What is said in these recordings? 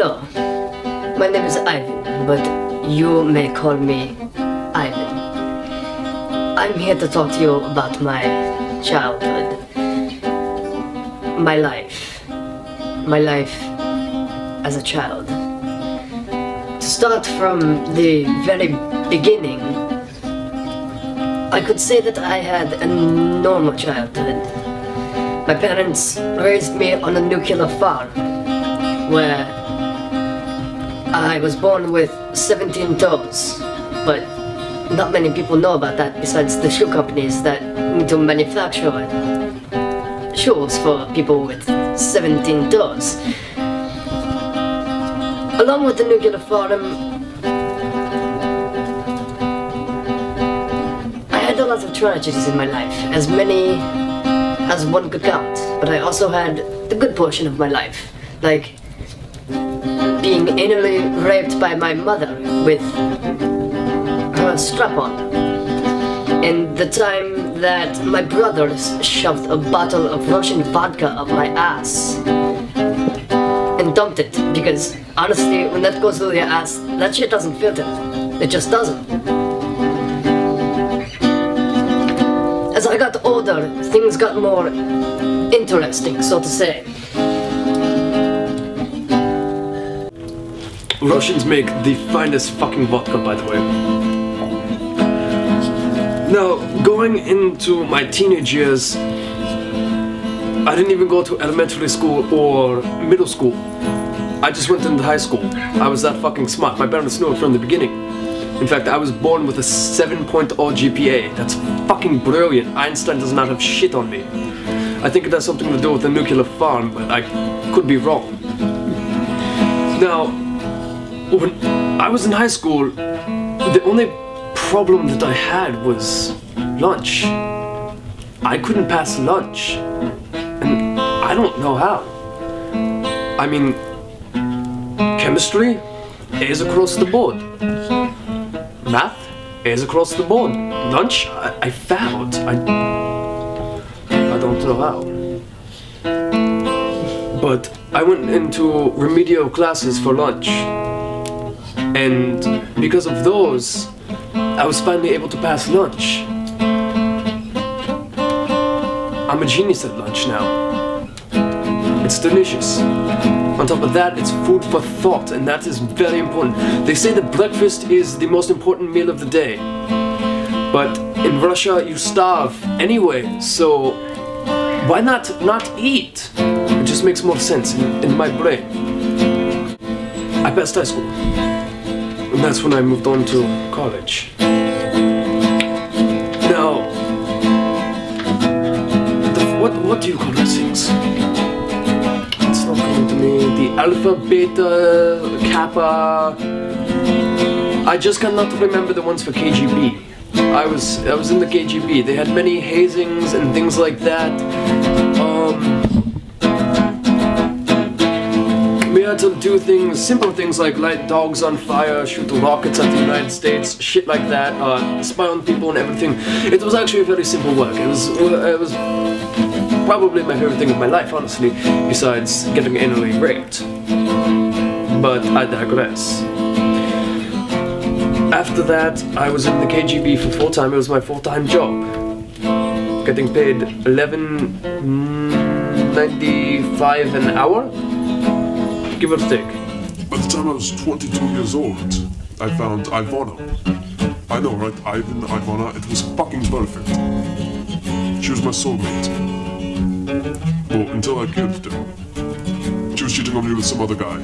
Hello, my name is Ivan, but you may call me Ivan. I'm here to talk to you about my childhood, my life as a child. To start from the very beginning, I could say that I had a normal childhood. My parents raised me on a nuclear farm, where I was born with 17 toes, but not many people know about that besides the shoe companies that need to manufacture shoes for people with 17 toes. Along with the nuclear farm, I had a lot of tragedies in my life, as many as one could count, but I also had the good portion of my life, like being anally raped by my mother with her strap-on, and the time that my brothers shoved a bottle of Russian vodka up my ass and dumped it, because honestly, when that goes through your ass, that shit doesn't filter. It just doesn't. As I got older, things got more interesting, so to say. Russians make the finest fucking vodka, by the way. Now, going into my teenage years, I didn't even go to elementary school or middle school. I just went into high school. I was that fucking smart. My parents knew it from the beginning. In fact, I was born with a 7.0 GPA. That's fucking brilliant. Einstein does not have shit on me. I think it has something to do with the nuclear farm, but I could be wrong. Now, when I was in high school, the only problem that I had was lunch. I couldn't pass lunch, and I don't know how. I mean, chemistry, A's across the board. Math, A's across the board. Lunch, I failed. I don't know how. But I went into remedial classes for lunch. And because of those, I was finally able to pass lunch. I'm a genius at lunch now. It's delicious. On top of that, it's food for thought, and that is very important. They say that breakfast is the most important meal of the day. But in Russia, you starve anyway, so why not eat? It just makes more sense in my brain. I passed high school, and that's when I moved on to college. Now, what do you call those things? It's not coming to me. The Alpha, Beta, Kappa. I just cannot remember the ones for KGB. I was in the KGB. They had many hazings and things like that. We had to do things, simple things like light dogs on fire, shoot rockets at the United States, shit like that, spy on people and everything. It was actually very simple work. It was probably my favorite thing of my life, honestly, besides getting anally raped. But I digress. After that, I was in the KGB for full-time. It was my full-time job. Getting paid $11.95 an hour, give or take. By the time I was 22 years old, I found Ivana. I know, right? Ivan, Ivana, it was fucking perfect. She was my soulmate. Well, until I killed her. She was cheating on me with some other guy.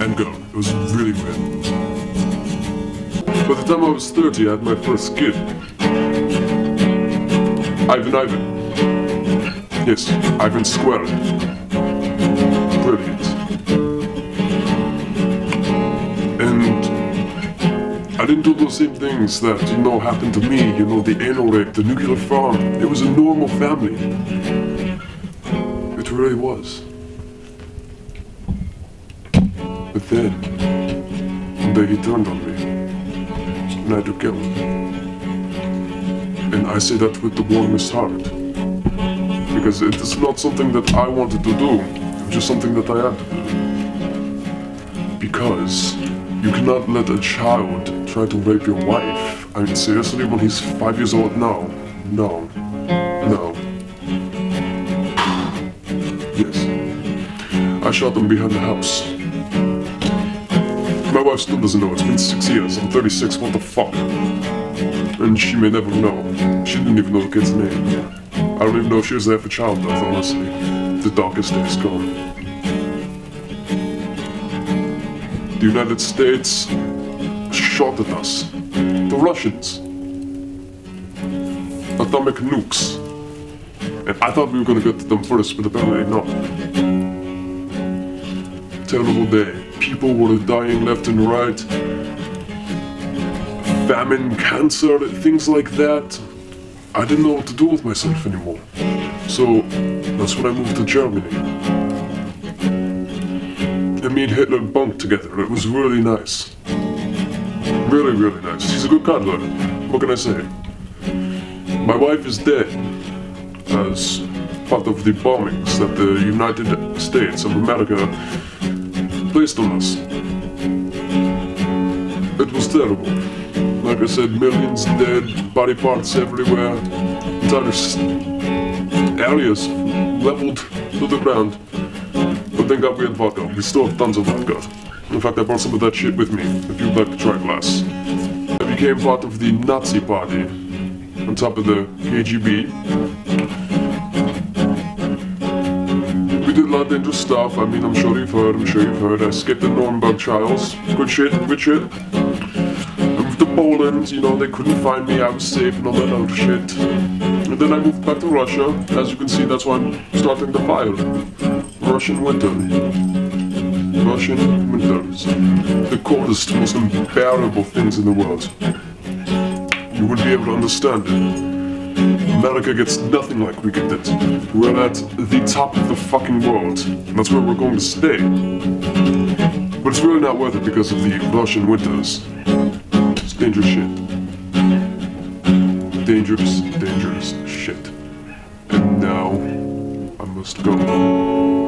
And girl. It was really weird. By the time I was 30, I had my first kid. Ivan. Yes, Ivan squared. Brilliant. And I didn't do those same things that, happened to me. The anal rape, the nuclear farm. It was a normal family. It really was. But then, one day he turned on me. And I had to kill him. And I say that with the warmest heart. Because it is not something that I wanted to do. It was just something that I had to do. Because you cannot let a child try to rape your wife. I mean, seriously, when he's 5 years old? No. No. No. Yes. I shot him behind the house. My wife still doesn't know. It's been 6 years. I'm 36. What the fuck? And she may never know. She didn't even know the kid's name. I don't even know if she was there for childbirth, honestly. The darkest days gone. The United States shot at us. The Russians. Atomic nukes. And I thought we were gonna get to them first, but apparently not. Terrible day. People were dying left and right. Famine, cancer, things like that. I didn't know what to do with myself anymore. So that's when I moved to Germany. And me and Hitler bunked together. It was really nice. Really, really nice. He's a good cuddler. What can I say? My wife is dead as part of the bombings that the United States of America placed on us. It was terrible. Like I said, millions dead, body parts everywhere, entire areas leveled to the ground. But thank God we had vodka. We still have tons of vodka. In fact, I brought some of that shit with me, if you'd like to try a glass. I became part of the Nazi party, on top of the KGB. We did a lot of dangerous stuff. I mean, I'm sure you've heard. I escaped the Nuremberg trials. Good shit, good shit. I moved to Poland, you know, they couldn't find me, I was safe and all that other shit. And then I moved back to Russia. As you can see, that's why I'm starting the fire. Russian winter. Russian winters. The coldest, most unbearable things in the world. You wouldn't be able to understand it. America gets nothing like we get it. We're at the top of the fucking world. And that's where we're going to stay. But it's really not worth it because of the Russian winters. It's dangerous shit. Dangerous, dangerous shit. And now, I must go.